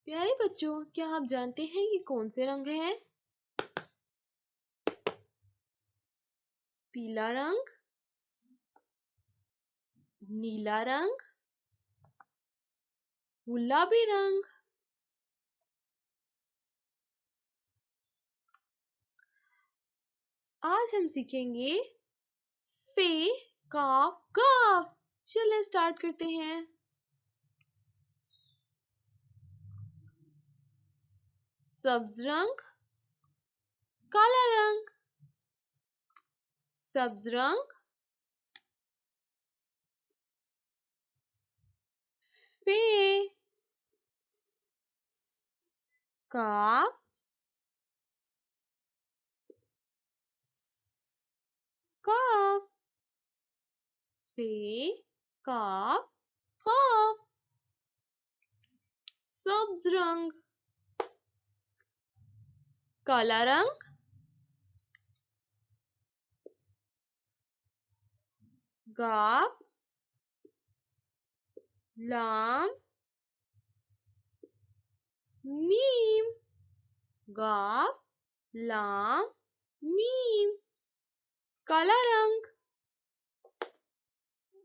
प्यारे बच्चों, क्या आप जानते हैं ये कौन से रंग हैं? पीला रंग, नीला रंग, गुलाबी रंग। आज हम सीखेंगे फे, काफ, गाफ। चलिए स्टार्ट करते हैं। सब्ज रंग, काला रंग, सब्ज रंग, फे, काफ, काफ, फे, काफ, काफ। सब्ज रंग, काला रंग, गाफ, लाम, मीम, गाफ, लाम, मीम। काला रंग,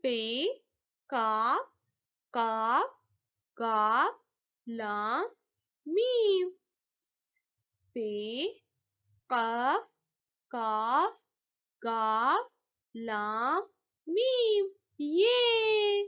पे, काफ, काफ, गाफ, लाम, मीम। पे, काफ, काफ, गाफ, लाम, मीम। ये